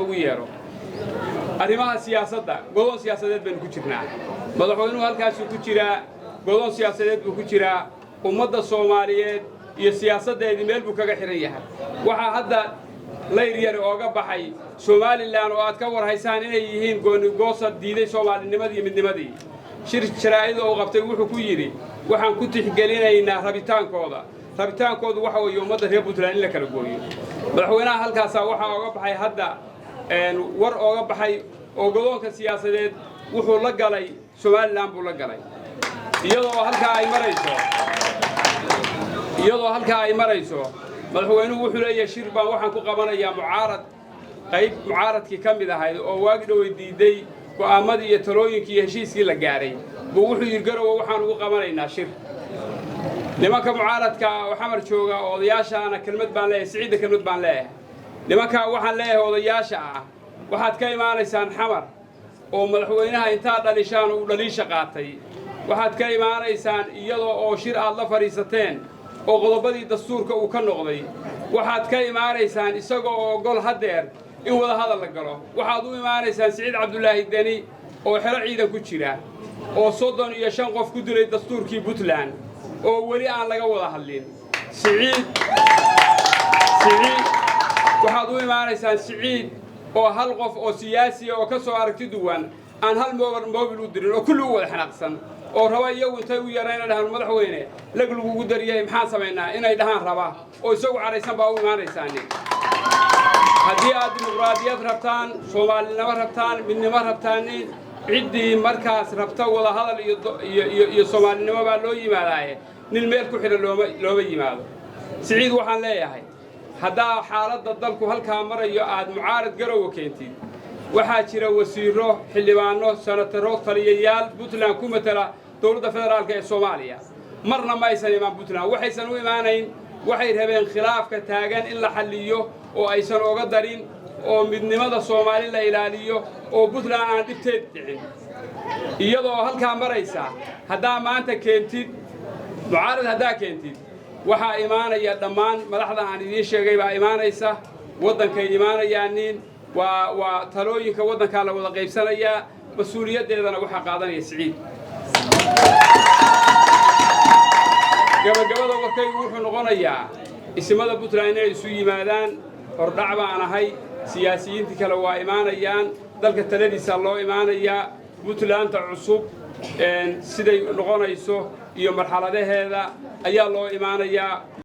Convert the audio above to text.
ugu yeero arrimaha siyaasadda go'doon siyaasadeed baan ku jirnaa madaxweynuhu halkaas ku jira go'doon siyaasadeed buu ku jira ummadda Soomaaliyeed iyo siyaasadeedii meel buu kaga xiran yahay waxa hadda layr ooga baxay Somaliland oo aad ka warhaysaan inay yihiin go'doon diiday Soomaalinimadii iyo midnimadii shir jaraa'id oo qabtay wuxuu ku yiri waxaan ku tixgelinaynaa rabitaankooda waxa weeye ummadda reer Puntland in la kala gooyo madaxweynaha halkaas waxa ooga baxay hadda war ooga baxay oo go'doonka siyaasadeed wuxuu la galay Somaliland buu la galay iyadoo halka ay marayso madaxweynuhu wuxuu leeyahay shir baan waxaan ku qabanayaa mucaaradkii ka mid ahayd oo waagi dhow diiday go'aamadii iyo talooyinkii heshiiskii la gaaray buu wuxuu yiri garow waxaan ugu qabanaynaa shir nimanka mucaaradka oo xamar jooga odayaashaana kelmad baan leeyahay siciid kelmad baan leeyahay nimanka waxaan leeyahay odayaasha waxaad ka imaanaysaan xamar oo madaxweynaha inta dhalishaan uu dhaliisha qaatay waxaad ka imaanaysaan iyadoo oo shir aad la fariisateen oo qodobadii dastuurka uu ka noqday waxaad ka imaanaysaan isagoo gol hadeer in wada hadal la galo waxaad u imaanaysaan Siciid Cabdullaahi Deni oo xero ciidan ku jira oo 35 qof ku dilay dastuurkii Puntland oo wali aan laga wada hadlin Siciid waxaad u imaanaysaan Siciid oo hal qof oo siyaasi oo ka soo aragti duwan aan hal moobil u dirin oo kullu wada xanaaqsan oo raba iyagu intay u yareen dhahan madaxweyne lagu dariyay maxaan sameynaa inay dhahan raba oo isagu caraysan baa u imaanaysaan haddii aad dimuqraadiyad rabtaan Soomaalinimo rabtaan midnimo rabtaan ciddii markaas rabta wada hadal iyo Soomaalinimo baa loo yimaadaaye nin meel ku xiran looma yimaado Siciid waxaan leeyahay hadda xaaladda dalku halka marayo aad mucaarad garow keentid waxaa jira wasiiro xildhibaano senataro taliyayaal Puntland ku matala dawladda federaalka ee Soomaaliya marna ma aysan imaan Puntland waxaysan u imaanayn waxay rabeen khilaafka taagan in la xalliyo oo aysan oga darin oo midnimada Soomaali la ilaaliyo oo Puntland aan dhibteed dhicin iyadoo halka maraysa hadda maanta keentid mucaarad hadda keentid waxa imaanaya dhammaan madaxda aan idin sheegay baa imaanaysa wadanka imaanayaan waa talooyinka wadanka la wada qaybsanaya mas'uuliyadeedana waxa qaadanaya Siciid gabagabada warkaygu wuxuu noqonayaa ismada Puntland inay isu yimaadaan hordhac baan ahay siyaasiyiinta kale waa imaanayaan dalka taladiisa loo imaanaya Puntland cusub siday noqonayso iyo marxaladaheeda ayaa loo imaanaya